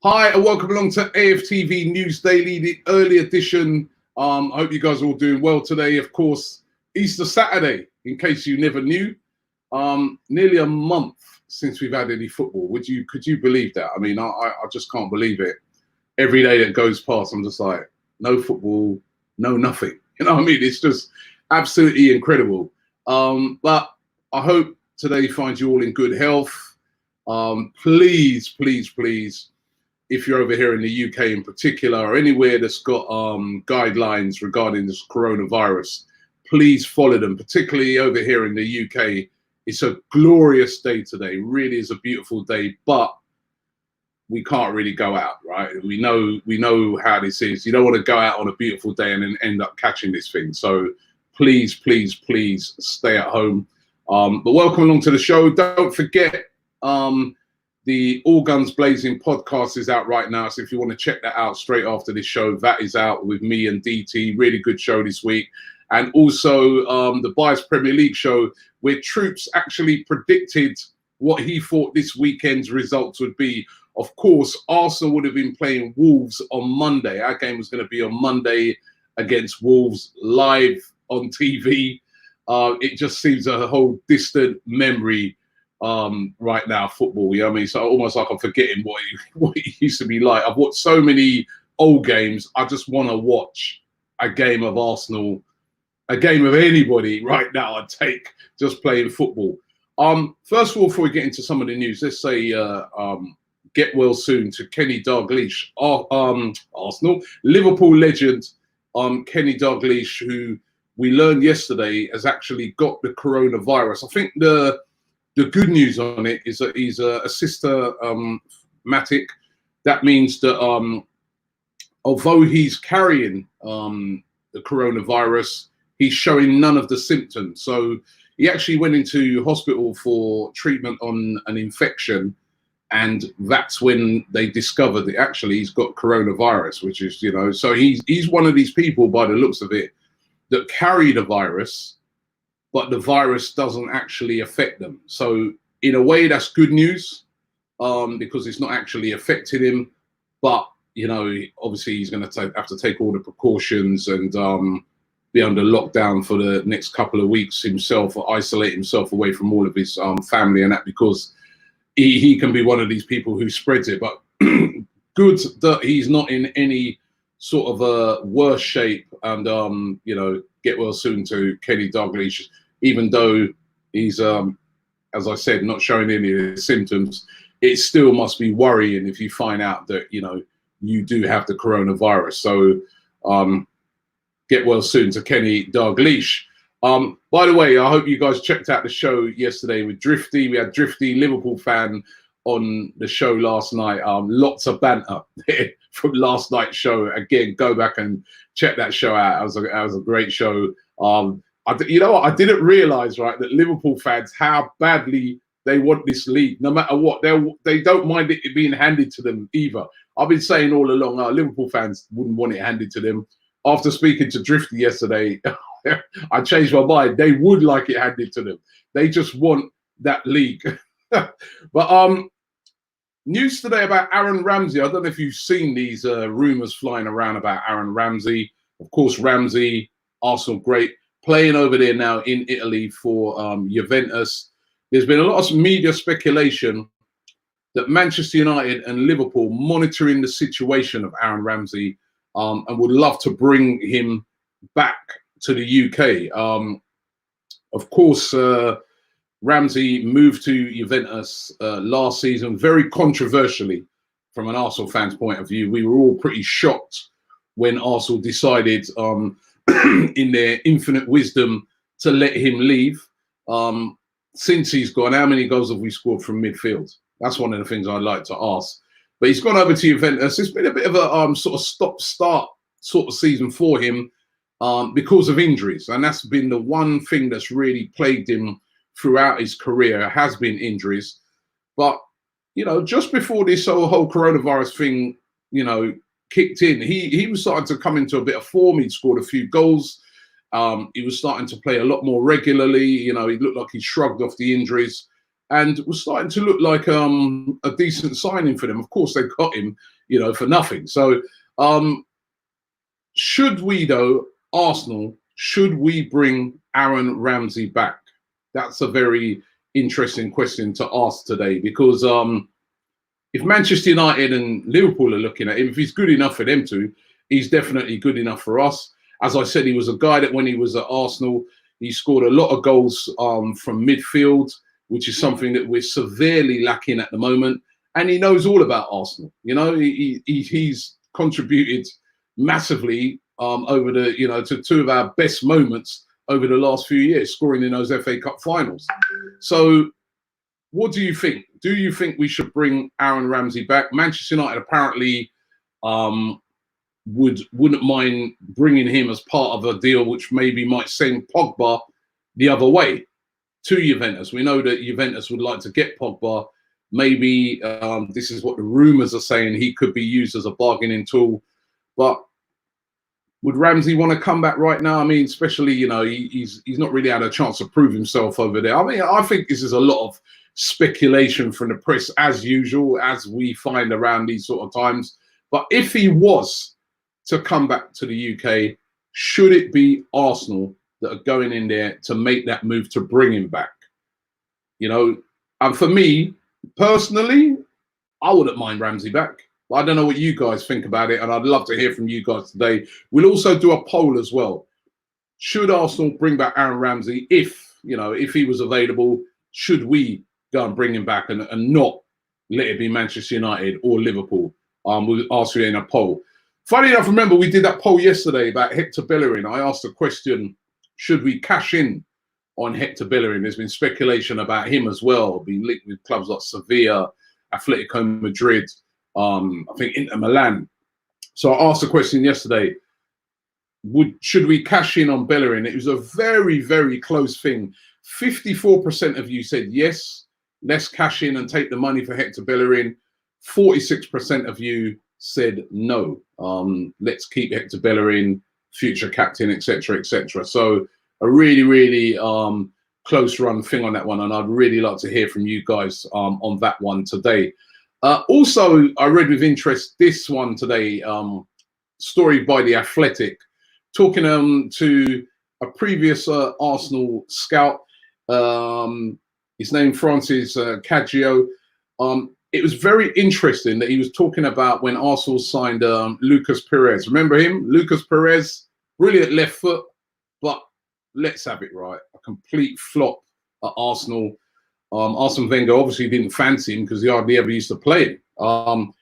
Hi, and welcome along to AFTV News Daily, the early edition. I hope you guys are all doing well today. Of course, Easter Saturday, in case you never knew. Nearly a month since we've had any football. Could you believe that? I mean, I just can't believe it. Every day that goes past, I'm just like, no football, no nothing. You know what I mean? It's just absolutely incredible. But I hope today finds you all in good health. Please, if you're over here in the UK in particular, or anywhere that's got guidelines regarding this coronavirus, please follow them, particularly over here in the UK. It's a glorious day today, really is a beautiful day, but we can't really go out, right? We know how this is. You don't want to go out on a beautiful day and then end up catching this thing. So please stay at home. But welcome along to the show. Don't forget, the All Guns Blazing podcast is out right now. So if you want to check that out straight after this show, that is out with me and DT. Really good show this week. And also the Bias Premier League show, where Troops actually predicted what he thought this weekend's results would be. Of course, Arsenal would have been playing Wolves on Monday. Our game was going to be on Monday against Wolves, live on TV. It just seems a whole distant memory right now, football. You know what I mean? So almost like I'm forgetting what it used to be like. I've watched so many old games. I just want to watch a game of Arsenal, a game of anybody right now. I'd take just playing football. First of all, before we get into some of the news, let's say get well soon to Kenny Dalglish, Arsenal, Liverpool legend, Kenny Dalglish, who we learned yesterday has actually got the coronavirus. I think the good news on it is that he's asymptomatic. That means that although he's carrying the coronavirus, he's showing none of the symptoms. So he actually went into hospital for treatment on an infection, and that's when they discovered that actually he's got coronavirus, which is, so he's one of these people, by the looks of it, that carry the virus, but the virus doesn't actually affect them. So in a way, that's good news because it's not actually affecting him. But, obviously he's going to have to take all the precautions and be under lockdown for the next couple of weeks himself, or isolate himself away from all of his family and that, because he can be one of these people who spreads it. But good that he's not in any sort of a worse shape, and get well soon to Kenny Dalglish. Even though he's, as I said, not showing any of the symptoms, it still must be worrying if you find out that, you do have the coronavirus. So get well soon to Kenny Dalglish. By the way, I hope you guys checked out the show yesterday with Drifty. We had Drifty, Liverpool fan, on the show last night. Lots of banter from last night's show. Again, go back and check that show out. It was a great show. You know what? I didn't realize, right, that Liverpool fans, how badly they want this league. No matter what, they don't mind it being handed to them either. I've been saying all along, Liverpool fans wouldn't want it handed to them. After speaking to Drifty yesterday, I changed my mind. They would like it handed to them. They just want that league. But news today about Aaron Ramsey. I don't know if you've seen these rumors flying around about Aaron Ramsey. Of course, Ramsey, Arsenal great, playing over there now in Italy for Juventus. There's been a lot of media speculation that Manchester United and Liverpool monitoring the situation of Aaron Ramsey and would love to bring him back to the UK. Of course, Ramsey moved to Juventus last season, very controversially from an Arsenal fan's point of view. We were all pretty shocked when Arsenal decided in their infinite wisdom to let him leave. Since he's gone, how many goals have we scored from midfield? That's one of the things I'd like to ask. But he's gone over to Juventus. It's been a bit of a sort of stop-start sort of season for him because of injuries. And that's been the one thing that's really plagued him throughout his career, has been injuries. But, just before this whole coronavirus thing, kicked in, he was starting to come into a bit of form. He'd scored a few goals. He was starting to play a lot more regularly. He looked like he shrugged off the injuries and was starting to look like a decent signing for them. Of course, they got him. you know, for nothing. So should we, though, Arsenal, should we bring Aaron Ramsey back? That's a very interesting question to ask today, because if Manchester United and Liverpool are looking at him, if he's good enough for them to, he's definitely good enough for us. As I said, he was a guy that when he was at Arsenal, he scored a lot of goals from midfield, which is something that we're severely lacking at the moment. And he knows all about Arsenal. You know, he's contributed massively over the, you know, to two of our best moments over the last few years, scoring in those FA Cup finals. So what do you think? Do you think we should bring Aaron Ramsey back? Manchester United apparently wouldn't mind bringing him as part of a deal which maybe might send Pogba the other way to Juventus. We know that Juventus would like to get Pogba. Maybe this is what the rumours are saying. He could be used as a bargaining tool. But would Ramsey want to come back right now? I mean, especially, you know, he's not really had a chance to prove himself over there. I mean, I think this is a lot of speculation from the press, as usual, as we find around these sort of times. But if he was to come back to the UK, should it be Arsenal that are going in there to make that move to bring him back? You know, and for me, personally, I wouldn't mind Ramsey back. I don't know what you guys think about it, and I'd love to hear from you guys today. We'll also do a poll as well. Should Arsenal bring back Aaron Ramsey? If, you know, if he was available, should we go and bring him back and not let it be Manchester United or Liverpool? We'll ask you in a poll. Funny enough, remember we did that poll yesterday about Hector Bellerin. I asked the question, should we cash in on Hector Bellerin? There's been speculation about him as well, being linked with clubs like Sevilla, Atletico Madrid, I think Inter Milan. So I asked the question yesterday, should we cash in on Bellerin? It was a very, very close thing. 54% of you said yes, let's cash in and take the money for Hector Bellerin. 46% of you said no, let's keep Hector Bellerin, future captain, etc., etc. So a really, really close run thing on that one, and I'd really like to hear from you guys on that one today. Also, I read with interest this one today, story by The Athletic, talking to a previous Arsenal scout, his name Francis Caggio. It was very interesting that he was talking about when Arsenal signed Lucas Perez. Remember him? Lucas Perez, brilliant left foot, but let's have it right, a complete flop at Arsenal. Arsene Wenger obviously didn't fancy him because he hardly ever used to play him.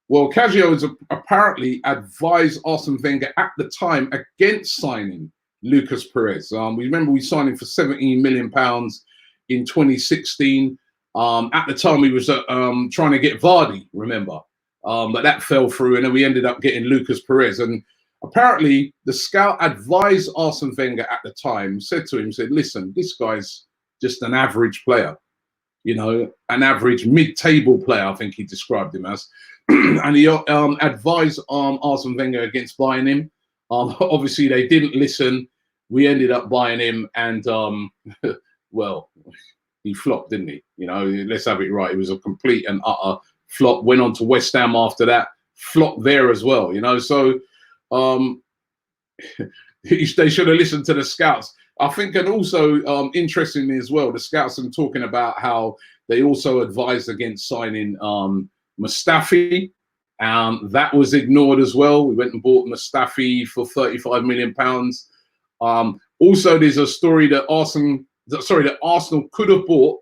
Well, Caggio has apparently advised Arsene Wenger at the time against signing Lucas Perez. We remember we signed him for £17 million in 2016. At the time, he was trying to get Vardy, remember? But that fell through, and then we ended up getting Lucas Perez. And apparently, the scout advised Arsene Wenger at the time, said to him, listen, this guy's just an average player. You know, an average mid-table player, I think he described him as. And he advised Arsene Wenger against buying him. Obviously, they didn't listen. We ended up buying him, and, well, he flopped, didn't he? You know, let's have it right. It was a complete and utter flop. Went on to West Ham after that. Flopped there as well, you know. So they should have listened to the scouts. I think, and also interestingly as well, the scouts are talking about how they also advised against signing Mustafi. That was ignored as well. We went and bought Mustafi for £35 million. Also, there's a story that Arsenal could have bought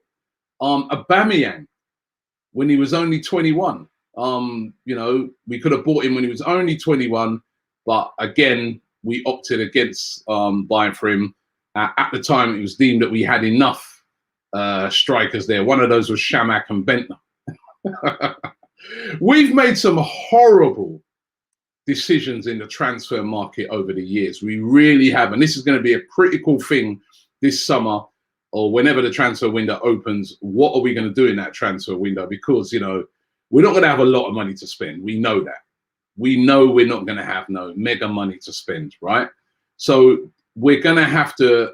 Aubameyang when he was only 21. You know, we could have bought him when he was only 21, but again, we opted against buying for him. At the time, it was deemed that we had enough strikers there. One of those was Shamak and Bentner. We've made some horrible decisions in the transfer market over the years. We really have. And this is going to be a critical thing this summer or whenever the transfer window opens. What are we going to do in that transfer window? Because, you know, we're not going to have a lot of money to spend. We know that. We know we're not going to have no mega money to spend, right? So we're going to have to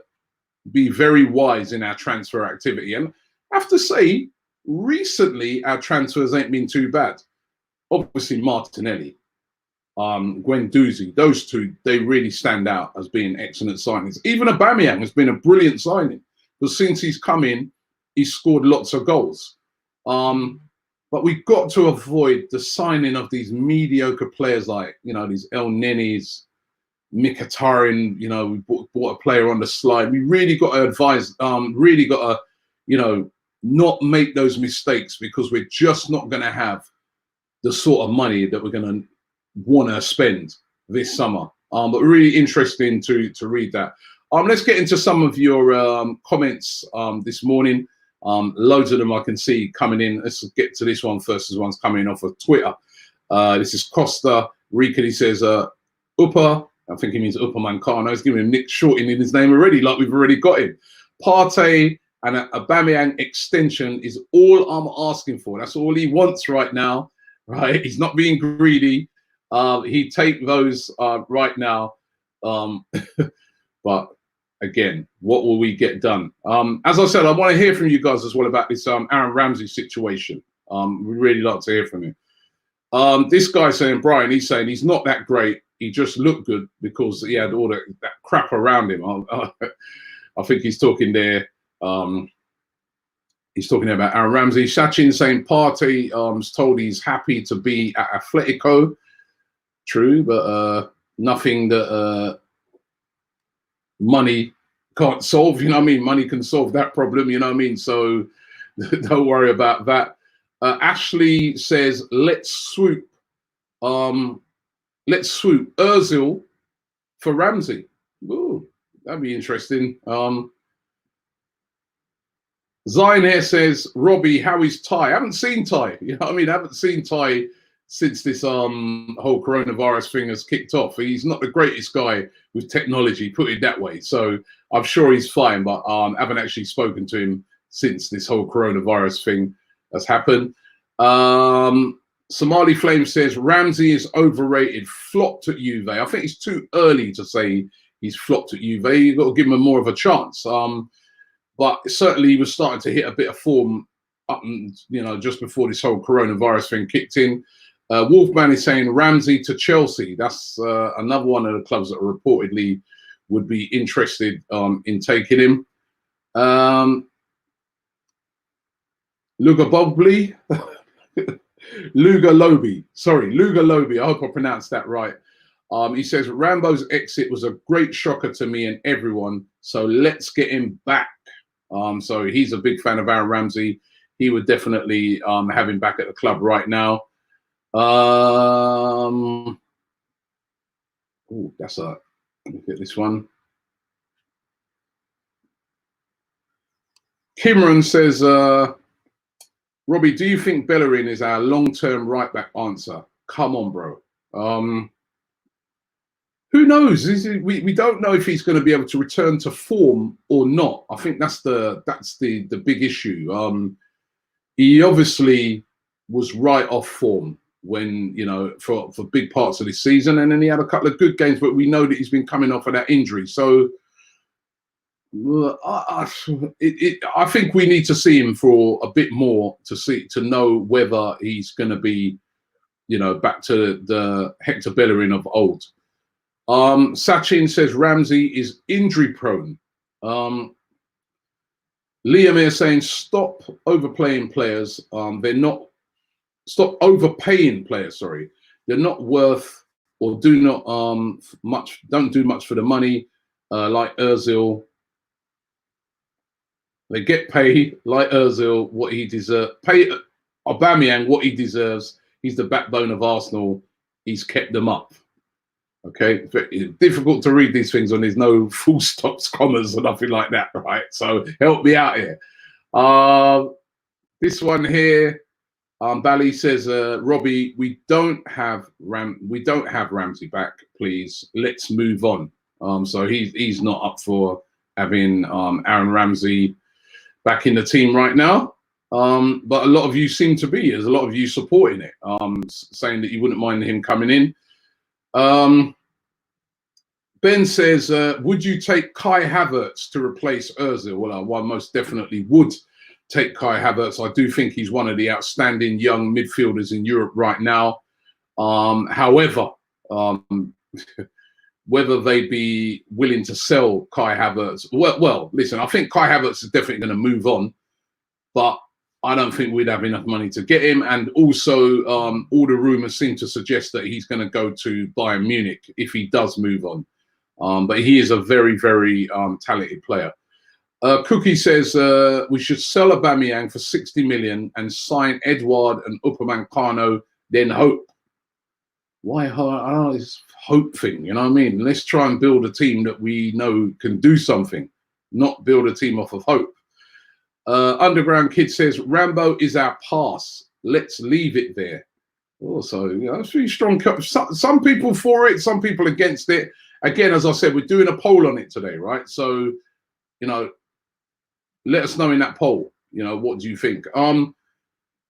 be very wise in our transfer activity. And I have to say, recently, our transfers ain't been too bad. obviously Martinelli, Guendouzi, those two, they really stand out as being excellent signings. Even Aubameyang has been a brilliant signing, because since he's come in, he's scored lots of goals. But we've got to avoid the signing of these mediocre players like, you know, these El Nenis, Mkhitaryan, you know, we bought a player on the slide. We really got to advise, really got to, you know, not make those mistakes, because we're just not going to have the sort of money that we're going to want to spend this summer. But really interesting to read that. Let's get into some of your comments this morning. Loads of them I can see coming in. Let's get to this one first. This one's coming off of Twitter. This is Costa Rica. He says, Upper, I think he means Upper Mancano. He's giving him Nick Shorting in his name already, like we've already got him. Partey and an Aubameyang extension is all I'm asking for. That's all he wants right now, right? He's not being greedy. He'd take those right now. But again, what will we get done? As I said, I want to hear from you guys as well about this Aaron Ramsey situation. We'd really like to hear from you. This guy saying, Brian, he's saying he's not that great. He just looked good because he had all that crap around him. I think he's talking there. He's talking about Aaron Ramsey. Sachin saying Partey is told he's happy to be at Atletico. True, but nothing that money can't solve. You know what I mean? Money can solve that problem. You know what I mean? So don't worry about that. Ashley says, let's swoop Ozil for Ramsey. Ooh, that'd be interesting. Zion here says, Robbie, how is Ty? I haven't seen Ty. You know what I mean? I haven't seen Ty since this whole coronavirus thing has kicked off. He's not the greatest guy with technology, put it that way. So I'm sure he's fine, but I haven't actually spoken to him since this whole coronavirus thing has happened. Somali Flame says Ramsey is overrated, flopped at Juve. I think it's too early to say he's flopped at Juve. You've got to give him more of a chance. But certainly he was starting to hit a bit of form up, you know, just before this whole coronavirus thing kicked in. Wolfman is saying Ramsey to Chelsea. That's another one of the clubs that reportedly would be interested in taking him. Lugalobi. Lugalobi. I hope I pronounced that right. He says Rambo's exit was a great shocker to me and everyone. So let's get him back. So he's a big fan of Aaron Ramsey. He would definitely have him back at the club right now. Oh, that's a. Let me get this one. Kimron says, Robbie, do you think Bellerin is our long-term right-back answer? Come on, bro. Who knows? We don't know if he's going to be able to return to form or not. I think that's the big issue. He obviously was right off form when, you know, for big parts of this season, and then he had a couple of good games, but we know that he's been coming off of that injury. So I think we need to see him for a bit more to know whether he's going to be, you know, back to the Hector Bellerin of old. Sachin says Ramsey is injury prone. Liam here saying stop overplaying players. Stop overpaying players. Sorry, they're not worth or do not much. Don't do much for the money. Like Ozil, they get paid like Ozil what he deserves. Pay Aubameyang what he deserves. He's the backbone of Arsenal. He's kept them up. Okay, it's difficult to read these things when there's no full stops, commas, or nothing like that, right? So help me out here. This one here, Bally says, Robbie, we don't have Ramsey back, please. Let's move on. So he's not up for having Aaron Ramsey back in the team right now. But a lot of you seem to be. There's a lot of you supporting it, saying that you wouldn't mind him coming in. Ben says, would you take Kai Havertz to replace Ozil? Well, I most definitely would take Kai Havertz. I do think he's one of the outstanding young midfielders in Europe right now. However, whether they be willing to sell Kai Havertz, well, listen, I think Kai Havertz is definitely going to move on, but I don't think we'd have enough money to get him. And also, all the rumours seem to suggest that he's going to go to Bayern Munich if he does move on. But he is a very, very talented player. Cookie says we should sell Aubameyang for 60 million and sign Edouard and Upamecano, then hope. Why? Oh, it's hope thing, you know what I mean? Let's try and build a team that we know can do something, not build a team off of hope. Underground Kid says Rambo is our pass. Let's leave it there. Also, you know, it's really strong. Some people for it, some people against it. Again, as I said, we're doing a poll on it today, right? So, you know, let us know in that poll. You know, what do you think?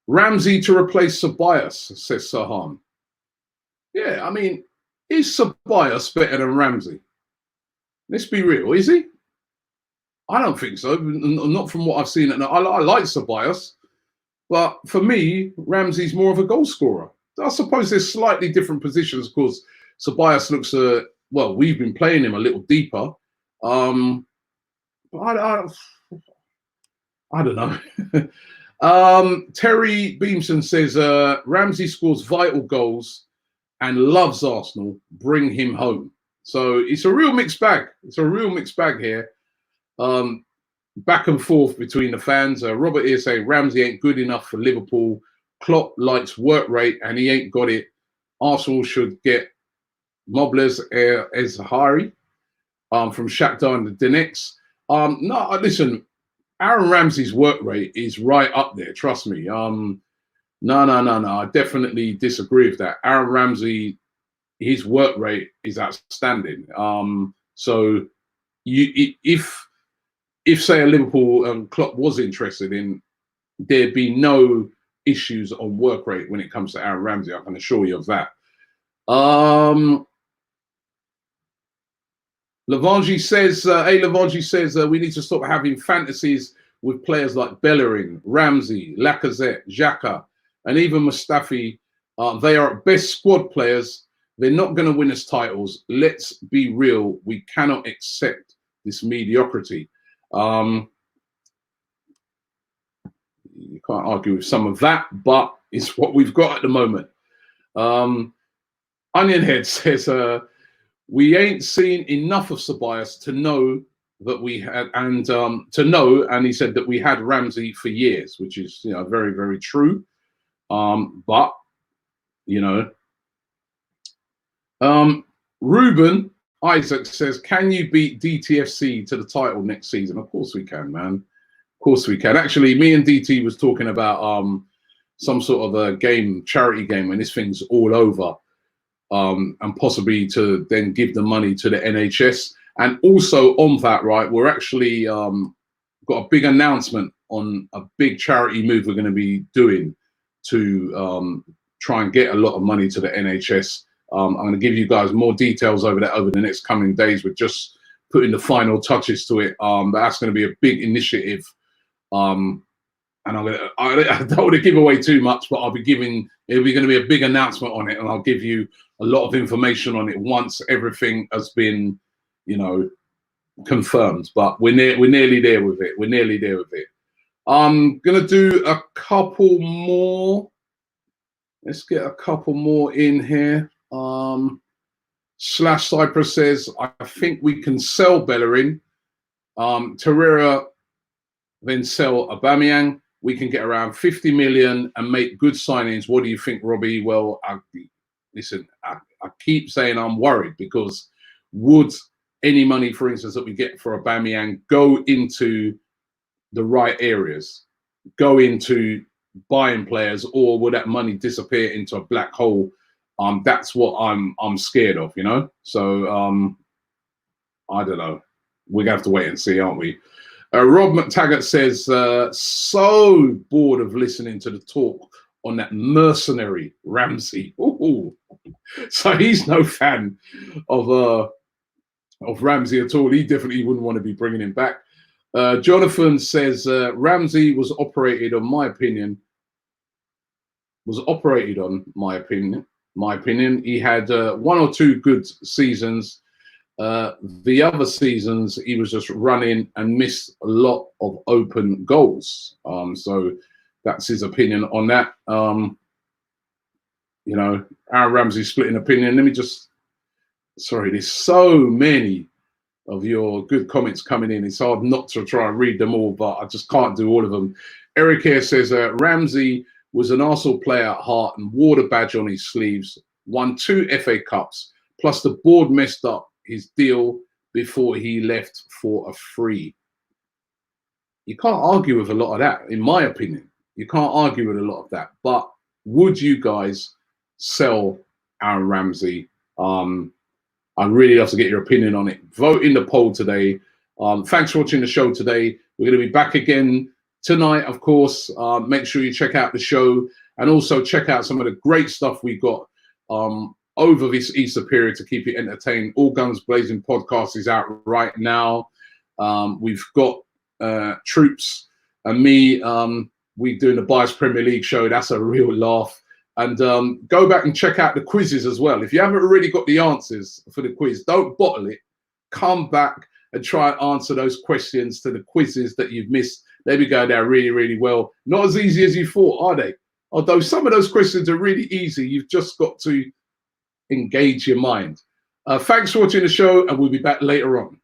Ramsey to replace Ceballos, says Saham. Yeah, I mean, is Ceballos better than Ramsey? Let's be real, is he? I don't think so. Not from what I've seen. I like Ceballos, but for me, Ramsey's more of a goal scorer. I suppose there's slightly different positions because Ceballos looks, well, we've been playing him a little deeper. But I don't know. Terry Beamson says Ramsey scores vital goals and loves Arsenal. Bring him home. So it's a real mixed bag. It's a real mixed bag here. Back and forth between the fans. Robert here saying Ramsey ain't good enough for Liverpool. Klopp likes work rate and he ain't got it. Arsenal should get Moblez Ezhari from Shakhtar and Donetsk. No, listen, Aaron Ramsey's work rate is right up there. Trust me. No. I definitely disagree with that. Aaron Ramsey, his work rate is outstanding. So if say a Liverpool Klopp was interested in, there'd be no issues on work rate when it comes to Aaron Ramsey. I can assure you of that. Lavangi says, we need to stop having fantasies with players like Bellerin, Ramsey, Lacazette, Xhaka, and even Mustafi. They are at best squad players. They're not going to win us titles. Let's be real. We cannot accept this mediocrity. You can't argue with some of that, but it's what we've got at the moment. Onionhead says, we ain't seen enough of Ceballos to know that we had, and he said that we had Ramsey for years, which is, you know, very, very true. But, you know, Ruben Isaac says, can you beat DTFC to the title next season? Of course we can, man. Of course we can. Actually, me and DT was talking about some sort of a game, charity game, when this thing's all over, and possibly to then give the money to the NHS. And also on that, right, we're actually got a big announcement on a big charity move we're going to be doing to try and get a lot of money to the NHS. I'm going to give you guys more details over that over the next coming days. We're just putting the final touches to it. But that's going to be a big initiative. And I don't want to give away too much, but it'll be going to be a big announcement on it. And I'll give you a lot of information on it once everything has been, you know, confirmed. But we're nearly there with it. We're nearly there with it. I'm going to do a couple more. Let's get a couple more in here. Slash Cyprus says, I think we can sell Bellerin. Torreira, then sell Aubameyang. We can get around 50 million and make good signings. What do you think, Robbie? Well, listen, I keep saying I'm worried because would any money, for instance, that we get for Aubameyang go into the right areas, go into buying players, or will that money disappear into a black hole? That's what I'm scared of, you know. So I don't know. We're gonna have to wait and see, aren't we? Rob McTaggart says, so bored of listening to the talk on that mercenary Ramsey. Ooh. So he's no fan of Ramsey at all. He definitely wouldn't want to be bringing him back. Jonathan says Ramsey was operated on my opinion. He had 1 or 2 good seasons. The other seasons he was just running and missed a lot of open goals. So that's his opinion on that. You know, Aaron Ramsey splitting opinion. Let me just, sorry, there's so many of your good comments coming in. It's hard not to try and read them all, but I just can't do all of them. Eric here says Ramsey was an Arsenal player at heart and wore the badge on his sleeves, won 2 FA Cups, plus the board messed up his deal before he left for a free. You can't argue with a lot of that, in my opinion. You can't argue with a lot of that. But would you guys sell Aaron Ramsey? I'd really love to get your opinion on it. Vote in the poll today. Thanks for watching the show today. We're going to be back again tonight, of course. Make sure you check out the show and also check out some of the great stuff we got over this Easter period to keep you entertained. All Guns Blazing podcast is out right now. We've got Troops and me. We're doing the Bias Premier League show. That's a real laugh. And go back and check out the quizzes as well. If you haven't already got the answers for the quiz, don't bottle it. Come back and try and answer those questions to the quizzes that you've missed. They be going down really, really well. Not as easy as you thought, are they? Although some of those questions are really easy. You've just got to engage your mind. Thanks for watching the show, and we'll be back later on.